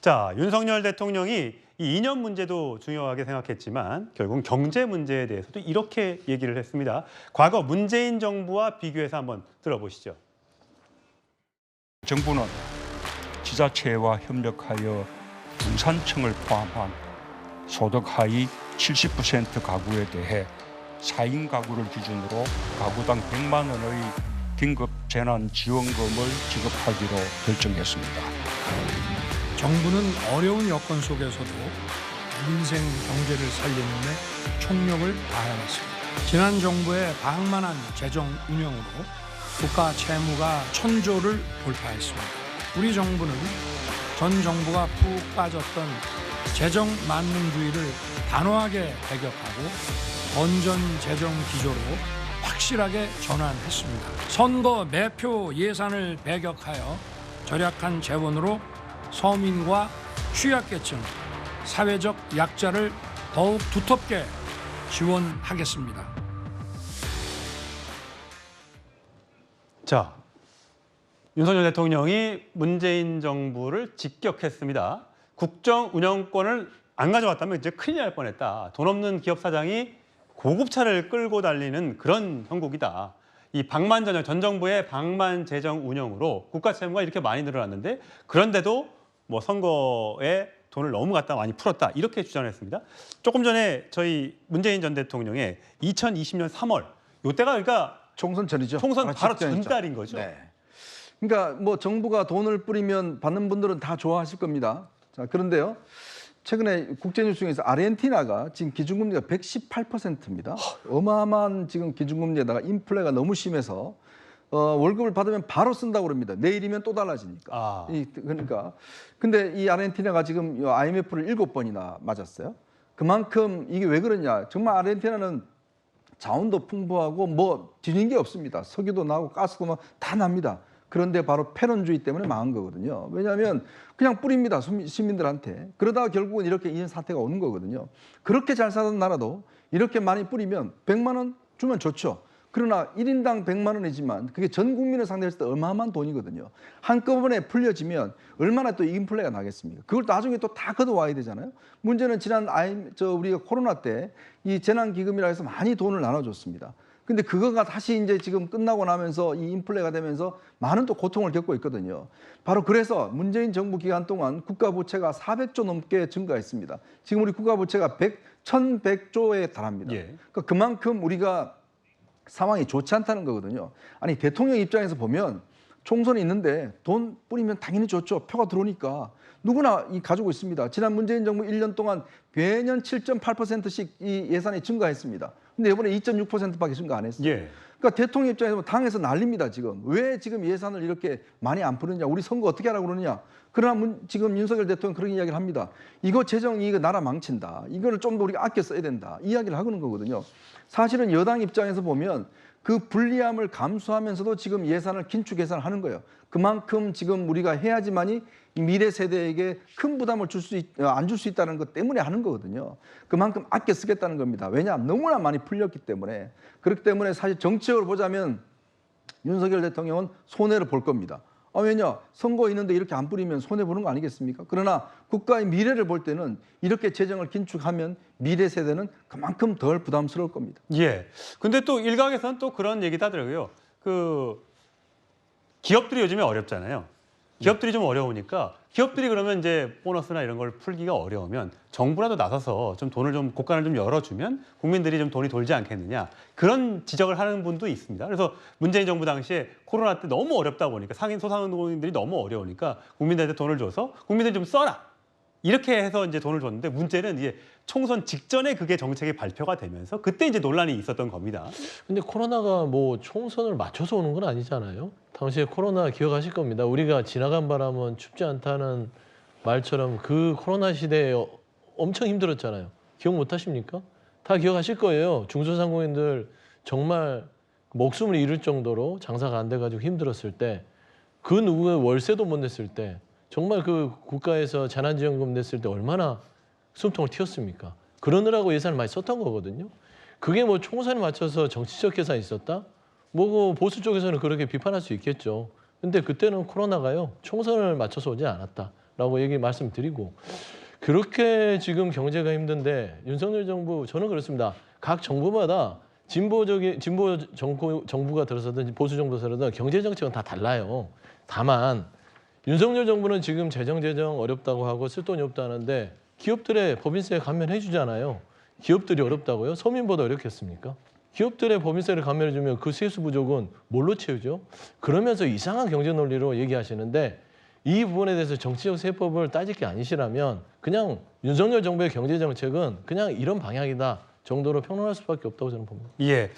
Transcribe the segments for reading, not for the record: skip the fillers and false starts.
자, 윤석열 대통령이 이 이념 문제도 중요하게 생각했지만 결국 경제 문제에 대해서도 이렇게 얘기를 했습니다. 과거 문재인 정부와 비교해서 한번 들어보시죠. 정부는 지자체와 협력하여 중산층을 포함한 소득 하위 70% 가구에 대해 4인 가구를 기준으로 가구당 100만 원의 긴급 재난지원금을 지급하기로 결정했습니다. 정부는 어려운 여건 속에서도 민생 경제를 살리는 데 총력을 다해왔습니다. 지난 정부의 방만한 재정 운영으로 국가 채무가 1,000조를 돌파했습니다. 우리 정부는 전 정부가 푹 빠졌던 재정 만능주의를 단호하게 배격하고 건전 재정 기조로 확실하게 전환했습니다. 선거 매표 예산을 배격하여 절약한 재원으로 서민과 취약계층, 사회적 약자를 더욱 두텁게 지원하겠습니다. 자, 윤석열 대통령이 문재인 정부를 직격했습니다. 국정 운영권을 안 가져왔다면 이제 큰일 날 뻔했다. 돈 없는 기업 사장이 고급차를 끌고 달리는 그런 형국이다. 이 방만전형, 전 정부의 방만 재정 운영으로 국가 채무가 이렇게 많이 늘어났는데 그런데도 뭐 선거에 돈을 너무 갖다 많이 풀었다. 이렇게 주장했습니다. 조금 전에 저희 문재인 전 대통령의 2020년 3월 요때가 그러니까 총선 전이죠. 총선 바로 직전이죠. 전달인 거죠. 네. 그러니까 뭐 정부가 돈을 뿌리면 받는 분들은 다 좋아하실 겁니다. 자, 그런데요. 최근에 국제뉴스 중에서 아르헨티나가 지금 기준금리가 118%입니다. 어마어마한 지금 기준금리에다가 인플레가 너무 심해서 월급을 받으면 바로 쓴다고 그럽니다. 내일이면 또 달라지니까. 그러니까 근데 이 아르헨티나가 지금 IMF를 7번이나 맞았어요. 그만큼 이게 왜 그러냐? 정말 아르헨티나는 자원도 풍부하고 뭐 뒤진 게 없습니다. 석유도 나고 가스도 다 납니다. 그런데 바로 패권주의 때문에 망한 거거든요. 왜냐하면 그냥 뿌립니다. 시민들한테. 그러다가 결국은 이렇게 이런 사태가 오는 거거든요. 그렇게 잘 사는 나라도 이렇게 많이 뿌리면 100만 원 주면 좋죠. 그러나 1인당 100만 원이지만 그게 전 국민을 상대했을 때 어마어마한 돈이거든요. 한꺼번에 풀려지면 얼마나 또 인플레가 나겠습니까? 그걸 나중에 또 다 걷어와야 되잖아요. 문제는 지난 우리가 코로나 때 이 재난기금이라 해서 많이 돈을 나눠줬습니다. 근데 그거가 다시 이제 지금 끝나고 나면서 이 인플레가 되면서 많은 또 고통을 겪고 있거든요. 바로 그래서 문재인 정부 기간 동안 국가 부채가 400조 넘게 증가했습니다. 지금 우리 국가 부채가 1,100조에 달합니다. 예. 그러니까 그만큼 우리가 상황이 좋지 않다는 거거든요. 아니 대통령 입장에서 보면 총선이 있는데 돈 뿌리면 당연히 좋죠. 표가 들어오니까. 누구나 가지고 있습니다. 지난 문재인 정부 1년 동안 매년 7.8%씩 이 예산이 증가했습니다. 근데 이번에 2.6%밖에 증가 안 했어요. 예. 그러니까 대통령 입장에서 보면 당에서 난립니다. 지금. 왜 지금 예산을 이렇게 많이 안 푸느냐. 우리 선거 어떻게 하라고 그러느냐. 그러나 지금 윤석열 대통령 그런 이야기를 합니다. 이거 재정 이거 나라 망친다. 이거를 좀 더 우리가 아껴 써야 된다. 이야기를 하고는 거거든요. 사실은 여당 입장에서 보면 그 불리함을 감수하면서도 지금 예산을 긴축 예산을 하는 거예요. 그만큼 지금 우리가 해야지만이 미래 세대에게 큰 부담을 안 줄 수 있다는 것 때문에 하는 거거든요. 그만큼 아껴 쓰겠다는 겁니다. 왜냐하면 너무나 많이 풀렸기 때문에. 그렇기 때문에 사실 정치적으로 보자면 윤석열 대통령은 손해를 볼 겁니다. 왜냐? 선거 있는데 이렇게 안 뿌리면 손해보는 거 아니겠습니까? 그러나 국가의 미래를 볼 때는 이렇게 재정을 긴축하면 미래 세대는 그만큼 덜 부담스러울 겁니다. 예. 근데 또 일각에서는 또 그런 얘기도 하더라고요. 기업들이 요즘에 어렵잖아요. 기업들이 좀 어려우니까 기업들이 그러면 이제 보너스나 이런 걸 풀기가 어려우면 정부라도 나서서 좀 돈을 좀 곳간을 좀 열어주면 국민들이 좀 돈이 돌지 않겠느냐 그런 지적을 하는 분도 있습니다. 그래서 문재인 정부 당시에 코로나 때 너무 어렵다 보니까 상인 소상공인들이 너무 어려우니까 국민들한테 돈을 줘서 국민들 좀 써라 이렇게 해서 이제 돈을 줬는데 문제는 이제 총선 직전에 그게 정책이 발표가 되면서 그때 이제 논란이 있었던 겁니다. 근데 코로나가 뭐 총선을 맞춰서 오는 건 아니잖아요. 당시에 코로나 기억하실 겁니다. 우리가 지나간 바람은 춥지 않다는 말처럼 그 코로나 시대에 엄청 힘들었잖아요. 기억 못 하십니까? 다 기억하실 거예요. 중소상공인들 정말 목숨을 잃을 정도로 장사가 안 돼가지고 힘들었을 때 그 누구의 월세도 못 냈을 때 정말 그 국가에서 재난지원금 냈을 때 얼마나 숨통을 틔웠습니까? 그러느라고 예산을 많이 썼던 거거든요. 그게 뭐 총선에 맞춰서 정치적 계산이 있었다? 뭐 보수 쪽에서는 그렇게 비판할 수 있겠죠. 근데 그때는 코로나가요. 총선을 맞춰서 오지 않았다라고 라고 말씀드리고 그렇게 지금 경제가 힘든데 윤석열 정부 저는 그렇습니다. 각 정부마다 진보 정부가 들어서든 보수 정부가 들어서든 경제 정책은 다 달라요. 다만 윤석열 정부는 지금 재정 어렵다고 하고 쓸 돈이 없다는데 기업들의 법인세 감면해 주잖아요. 기업들이 어렵다고요? 서민보다 어렵겠습니까? 기업들의 법인세를 감면해 주면 그 세수 부족은 뭘로 채우죠? 그러면서 이상한 경제 논리로 얘기하시는데 이 부분에 대해서 정치적 세법을 따질 게 아니시라면 그냥 윤석열 정부의 경제 정책은 그냥 이런 방향이다 정도로 평론할 수밖에 없다고 저는 봅니다. 예.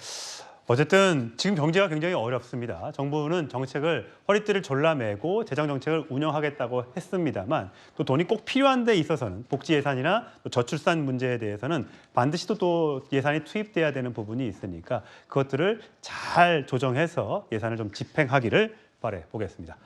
어쨌든 지금 경제가 굉장히 어렵습니다. 정부는 정책을 허리띠를 졸라매고 재정 정책을 운영하겠다고 했습니다만 또 돈이 꼭 필요한 데 있어서는 복지 예산이나 또 저출산 문제에 대해서는 반드시 또 예산이 투입돼야 되는 부분이 있으니까 그것들을 잘 조정해서 예산을 좀 집행하기를 바라보겠습니다.